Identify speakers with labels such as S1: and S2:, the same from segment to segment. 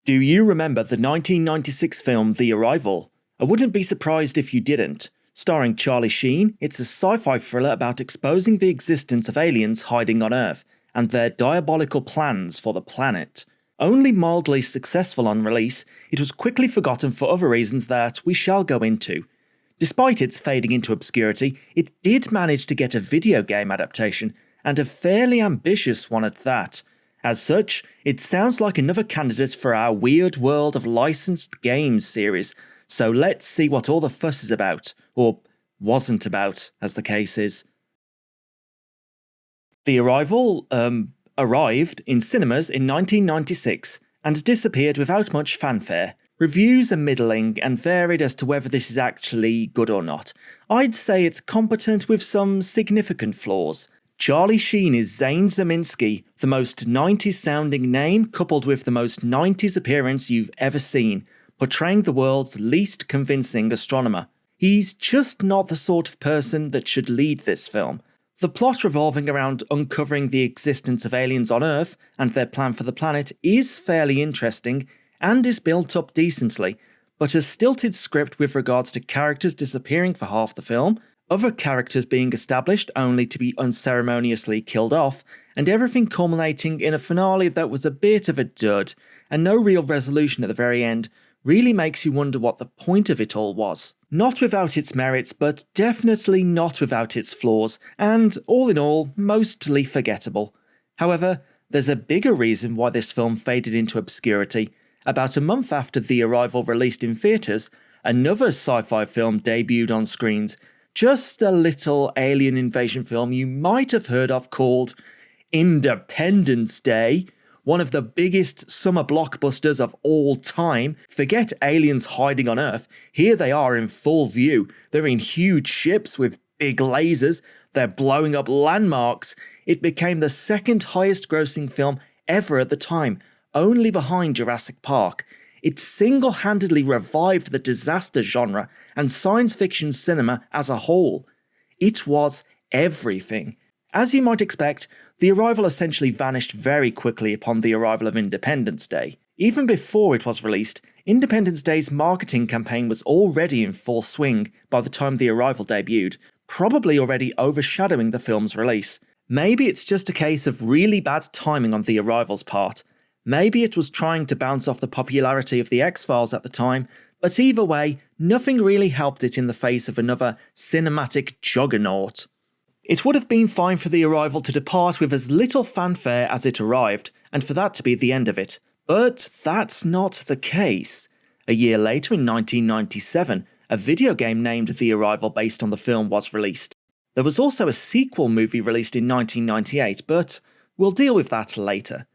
S1: Do you remember the 1996 film The Arrival? I wouldn't be surprised if you didn't. Starring Charlie Sheen, it's a sci-fi thriller about exposing the existence of aliens hiding on Earth and their diabolical plans for the planet. Only mildly successful on release, it was quickly forgotten for other reasons that we shall go into. Despite its fading into obscurity, it did manage to get a video game adaptation, and a fairly ambitious one at that. As such, it sounds like another candidate for our Weird World of Licensed Games series, so let's see what all the fuss is about, or wasn't about, as the case is. The Arrival, arrived in cinemas in 1996 and disappeared without much fanfare. Reviews are middling and varied as to whether this is actually good or not. I'd say it's competent with some significant flaws. Charlie Sheen is Zane Zeminski, the most 90s sounding name coupled with the most 90s appearance you've ever seen, portraying the world's least convincing astronomer. He's just not the sort of person that should lead this film. The plot revolving around uncovering the existence of aliens on Earth and their plan for the planet is fairly interesting and is built up decently, but a stilted script with regards to characters disappearing for half the film, other characters being established only to be unceremoniously killed off, and everything culminating in a finale that was a bit of a dud, and no real resolution at the very end, really makes you wonder what the point of it all was. Not without its merits, but definitely not without its flaws, and all in all, mostly forgettable. However, there's a bigger reason why this film faded into obscurity. About a month after The Arrival released in theatres, another sci-fi film debuted on screens. Just a little alien invasion film you might have heard of called Independence Day, one of the biggest summer blockbusters of all time. Forget aliens hiding on Earth, here they are in full view. They're in huge ships with big lasers, they're blowing up landmarks. It became the second highest grossing film ever at the time, only behind Jurassic Park. It single-handedly revived the disaster genre and science fiction cinema as a whole. It was everything. As you might expect, The Arrival essentially vanished very quickly upon the arrival of Independence Day. Even before it was released, Independence Day's marketing campaign was already in full swing by the time The Arrival debuted, probably already overshadowing the film's release. Maybe it's just a case of really bad timing on The Arrival's part. Maybe it was trying to bounce off the popularity of The X-Files at the time, but either way, nothing really helped it in the face of another cinematic juggernaut. It would have been fine for The Arrival to depart with as little fanfare as it arrived, and for that to be the end of it. But that's not the case. A year later in 1997, a video game named The Arrival based on the film was released. There was also a sequel movie released in 1998, but we'll deal with that later.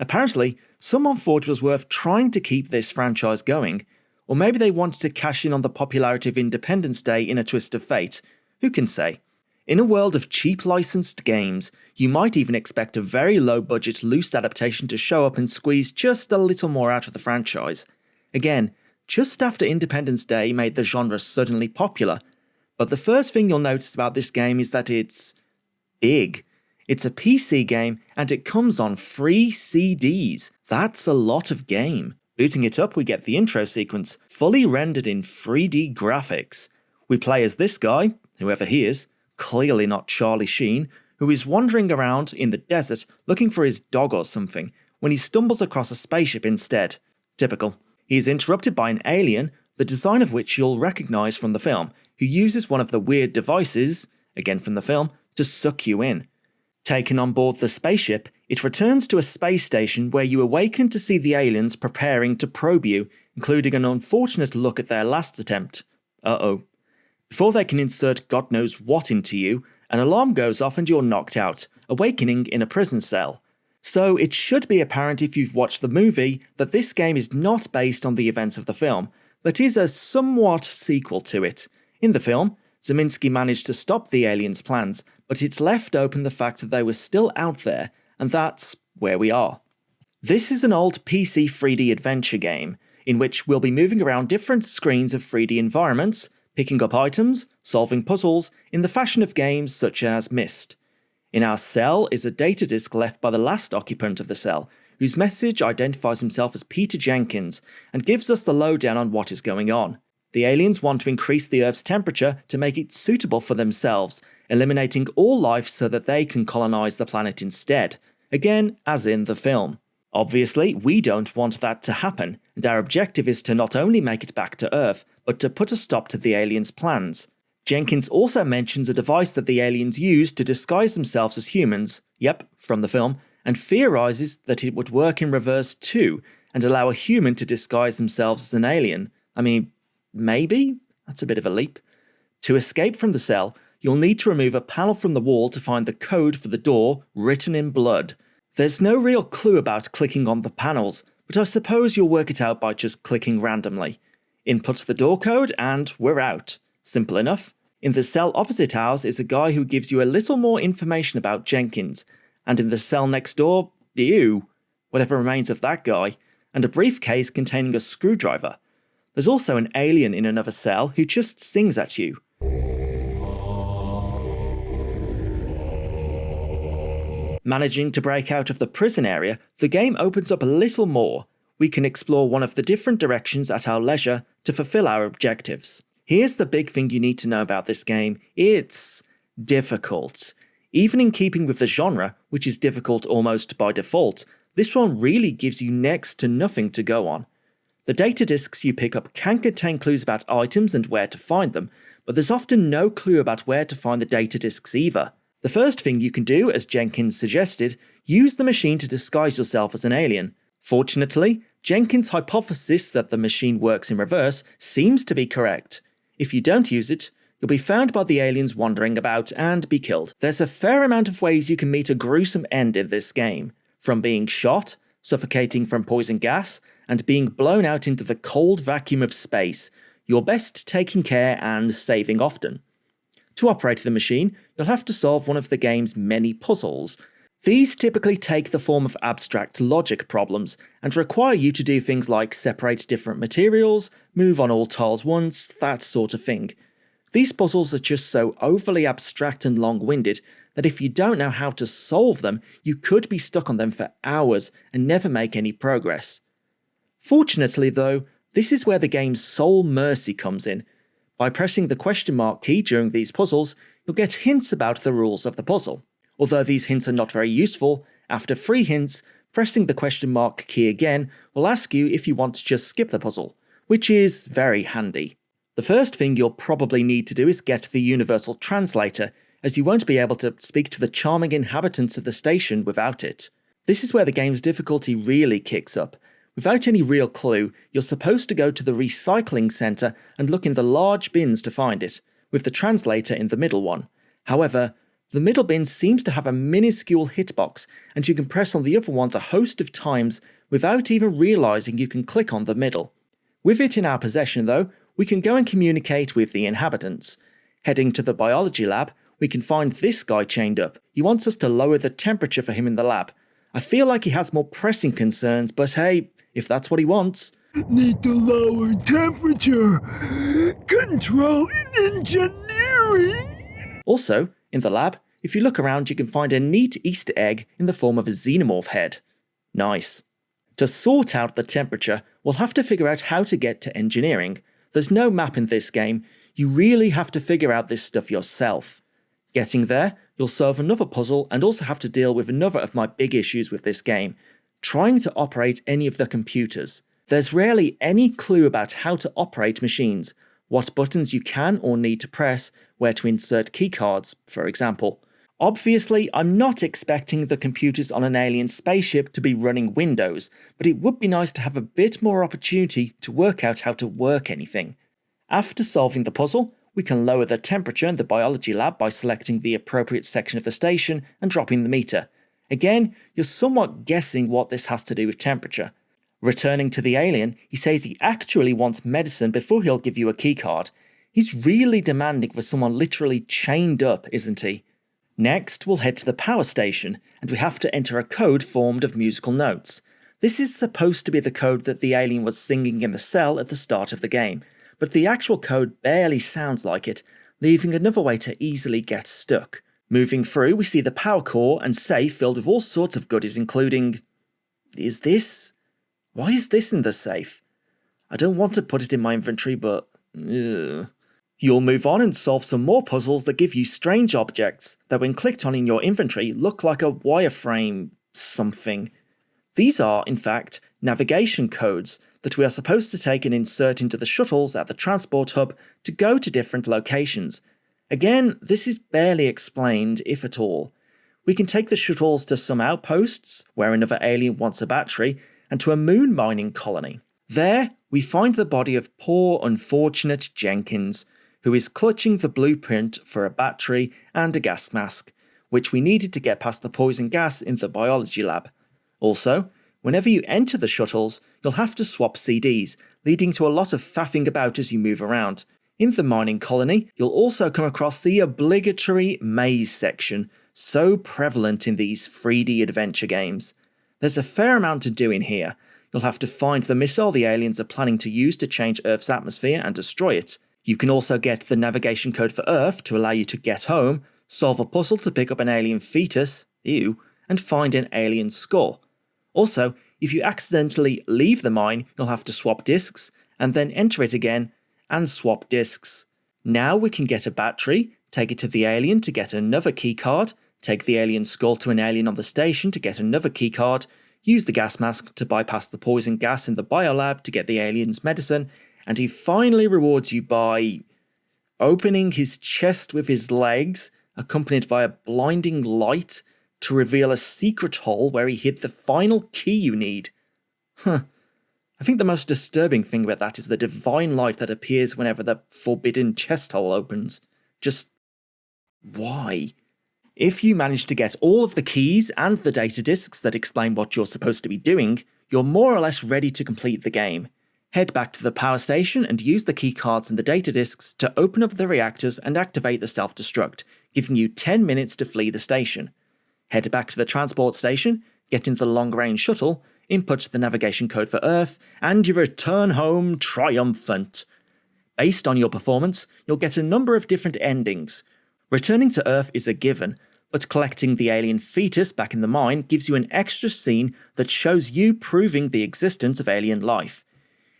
S1: Apparently, someone thought it was worth trying to keep this franchise going, or maybe they wanted to cash in on the popularity of Independence Day in a twist of fate. Who can say? In a world of cheap licensed games, you might even expect a very low-budget loose adaptation to show up and squeeze just a little more out of the franchise. Again, just after Independence Day made the genre suddenly popular, but the first thing you'll notice about this game is that it's big. It's a PC game, and it comes on 3 CDs. That's a lot of game. Booting it up, we get the intro sequence, fully rendered in 3D graphics. We play as this guy, whoever he is, clearly not Charlie Sheen, who is wandering around in the desert looking for his dog or something, when he stumbles across a spaceship instead. Typical. He is interrupted by an alien, the design of which you'll recognise from the film, who uses one of the weird devices, again from the film, to suck you in. Taken on board the spaceship, it returns to a space station where you awaken to see the aliens preparing to probe you, including an unfortunate look at their last attempt. Uh-oh. Before they can insert God knows what into you, an alarm goes off and you're knocked out, awakening in a prison cell. So it should be apparent if you've watched the movie that this game is not based on the events of the film, but is a somewhat sequel to it. In the film, Zeminski managed to stop the aliens' plans, but it's left open the fact that they were still out there, and that's where we are. This is an old PC 3D adventure game, in which we'll be moving around different screens of 3D environments, picking up items, solving puzzles, in the fashion of games such as Myst. In our cell is a data disk left by the last occupant of the cell, who whose message identifies himself as Peter Jenkins and gives us the lowdown on what is going on. The aliens want to increase the Earth's temperature to make it suitable for themselves, eliminating all life so that they can colonize the planet instead. Again, as in the film. Obviously, we don't want that to happen, and our objective is to not only make it back to Earth, but to put a stop to the aliens' plans. Jenkins also mentions a device that the aliens use to disguise themselves as humans, yep, from the film, and theorizes that it would work in reverse too, and allow a human to disguise themselves as an alien. I mean, maybe? That's a bit of a leap. To escape from the cell, you'll need to remove a panel from the wall to find the code for the door written in blood. There's no real clue about clicking on the panels, but I suppose you'll work it out by just clicking randomly. Input the door code and we're out. Simple enough. In the cell opposite ours is a guy who gives you a little more information about Jenkins, and in the cell next door, ew, whatever remains of that guy, and a briefcase containing a screwdriver. There's also an alien in another cell who just sings at you. Managing to break out of the prison area, the game opens up a little more. We can explore one of the different directions at our leisure to fulfill our objectives. Here's the big thing you need to know about this game. It's difficult. Even in keeping with the genre, which is difficult almost by default, this one really gives you next to nothing to go on. The data discs you pick up can contain clues about items and where to find them, but there's often no clue about where to find the data discs either. The first thing you can do, as Jenkins suggested, use the machine to disguise yourself as an alien. Fortunately, Jenkins' hypothesis that the machine works in reverse seems to be correct. If you don't use it, you'll be found by the aliens wandering about and be killed. There's a fair amount of ways you can meet a gruesome end in this game, from being shot, suffocating from poison gas, and being blown out into the cold vacuum of space. You're best taking care and saving often. To operate the machine, you'll have to solve one of the game's many puzzles. These typically take the form of abstract logic problems, and require you to do things like separate different materials, move on all tiles once, that sort of thing. These puzzles are just so overly abstract and long-winded that if you don't know how to solve them, you could be stuck on them for hours and never make any progress. Fortunately though, this is where the game's sole mercy comes in. By pressing the question mark key during these puzzles, you'll get hints about the rules of the puzzle. Although these hints are not very useful, after 3 hints, pressing the question mark key again will ask you if you want to just skip the puzzle, which is very handy. The first thing you'll probably need to do is get the universal translator, as you won't be able to speak to the charming inhabitants of the station without it. This is where the game's difficulty really kicks up. Without any real clue, you're supposed to go to the recycling centre and look in the large bins to find it, with the translator in the middle one. However, the middle bin seems to have a minuscule hitbox, and you can press on the other ones a host of times without even realising you can click on the middle. With it in our possession though, we can go and communicate with the inhabitants. Heading to the biology lab, we can find this guy chained up. He wants us to lower the temperature for him in the lab. I feel like he has more pressing concerns, but hey, if that's what he wants.
S2: Need to lower temperature. Control engineering.
S1: Also, in the lab, if you look around you can find a neat Easter egg in the form of a xenomorph head. Nice. To sort out the temperature, we'll have to figure out how to get to engineering. There's no map in this game, you really have to figure out this stuff yourself. Getting there, you'll solve another puzzle and also have to deal with another of my big issues with this game, trying to operate any of the computers. There's rarely any clue about how to operate machines, what buttons you can or need to press, where to insert keycards, for example. Obviously, I'm not expecting the computers on an alien spaceship to be running Windows, but it would be nice to have a bit more opportunity to work out how to work anything. After solving the puzzle, we can lower the temperature in the biology lab by selecting the appropriate section of the station and dropping the meter. Again, you're somewhat guessing what this has to do with temperature. Returning to the alien, he says he actually wants medicine before he'll give you a keycard. He's really demanding for someone literally chained up, isn't he? Next, we'll head to the power station, and we have to enter a code formed of musical notes. This is supposed to be the code that the alien was singing in the cell at the start of the game, but the actual code barely sounds like it, leaving another way to easily get stuck. Moving through, we see the power core and safe filled with all sorts of goodies including is this? Why is this in the safe? I don't want to put it in my inventory, but... Ugh. You'll move on and solve some more puzzles that give you strange objects that when clicked on in your inventory look like a wireframe something. These are, in fact, navigation codes that we are supposed to take and insert into the shuttles at the transport hub to go to different locations. Again, this is barely explained, if at all. We can take the shuttles to some outposts, where another alien wants a battery, and to a moon mining colony. There, we find the body of poor, unfortunate Jenkins, who is clutching the blueprint for a battery and a gas mask, which we needed to get past the poison gas in the biology lab. Also, whenever you enter the shuttles, you'll have to swap CDs, leading to a lot of faffing about as you move around. In the mining colony, you'll also come across the obligatory maze section, so prevalent in these 3D adventure games. There's a fair amount to do in here. You'll have to find the missile the aliens are planning to use to change Earth's atmosphere and destroy it. You can also get the navigation code for Earth to allow you to get home, solve a puzzle to pick up an alien fetus, ew, and find an alien skull. Also, if you accidentally leave the mine, you'll have to swap discs, and then enter it again, and swap discs. Now we can get a battery, take it to the alien to get another keycard, take the alien skull to an alien on the station to get another keycard, use the gas mask to bypass the poison gas in the biolab to get the alien's medicine, and he finally rewards you by opening his chest with his legs, accompanied by a blinding light, to reveal a secret hole where he hid the final key you need. I think the most disturbing thing about that is the divine light that appears whenever the forbidden chest hole opens. Just... why? If you manage to get all of the keys and the data disks that explain what you're supposed to be doing, you're more or less ready to complete the game. Head back to the power station and use the keycards and the data disks to open up the reactors and activate the self-destruct, giving you 10 minutes to flee the station. Head back to the transport station, get into the long-range shuttle, input the navigation code for Earth, and you return home triumphant. Based on your performance, you'll get a number of different endings. Returning to Earth is a given, but collecting the alien fetus back in the mine gives you an extra scene that shows you proving the existence of alien life.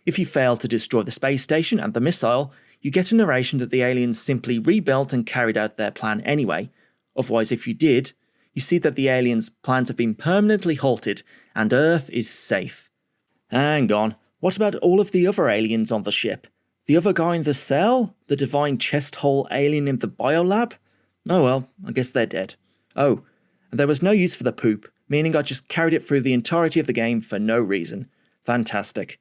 S1: If you fail to destroy the space station and the missile, you get a narration that the aliens simply rebuilt and carried out their plan anyway. Otherwise, if you did, you see that the aliens' plans have been permanently halted and Earth is safe. Hang on, what about all of the other aliens on the ship? The other guy in the cell? The divine chest hole alien in the biolab? Oh well, I guess they're dead. Oh, and there was no use for the poop, meaning I just carried it through the entirety of the game for no reason. Fantastic.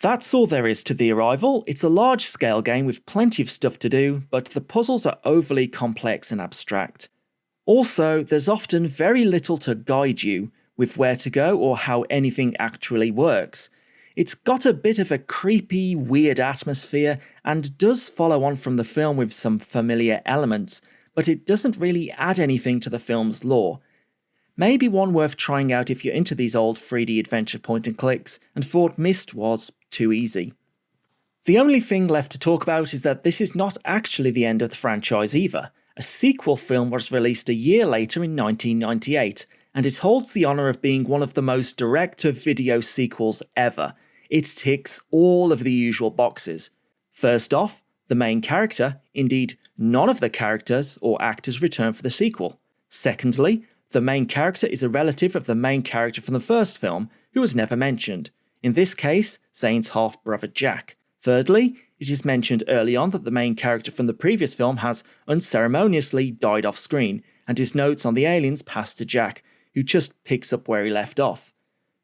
S1: That's all there is to The Arrival. It's a large-scale game with plenty of stuff to do, but the puzzles are overly complex and abstract. Also, there's often very little to guide you with where to go or how anything actually works. It's got a bit of a creepy, weird atmosphere and does follow on from the film with some familiar elements, but it doesn't really add anything to the film's lore. Maybe one worth trying out if you're into these old 3D adventure point and clicks and thought Myst was too easy. The only thing left to talk about is that this is not actually the end of the franchise either. A sequel film was released a year later in 1998, and it holds the honour of being one of the most direct-to-video sequels ever. It ticks all of the usual boxes. First off, the main character, indeed none of the characters or actors return for the sequel. Secondly, the main character is a relative of the main character from the first film, who was never mentioned. In this case, Zane's half-brother Jack. Thirdly, it is mentioned early on that the main character from the previous film has unceremoniously died off screen, and his notes on the aliens pass to Jack, who just picks up where he left off.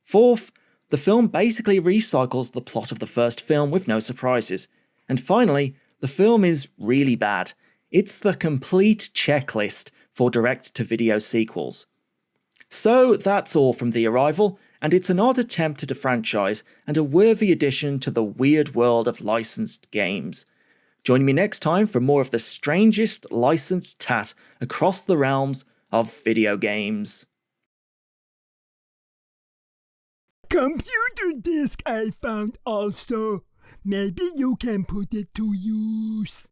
S1: Fourth, the film basically recycles the plot of the first film with no surprises. And finally, the film is really bad. It's the complete checklist for direct-to-video sequels. So that's all from The Arrival, and it's an odd attempt at a franchise and a worthy addition to the weird world of licensed games. Join me next time for more of the strangest licensed tat across the realms of video games.
S2: Computer disk I found also. Maybe you can put it to use.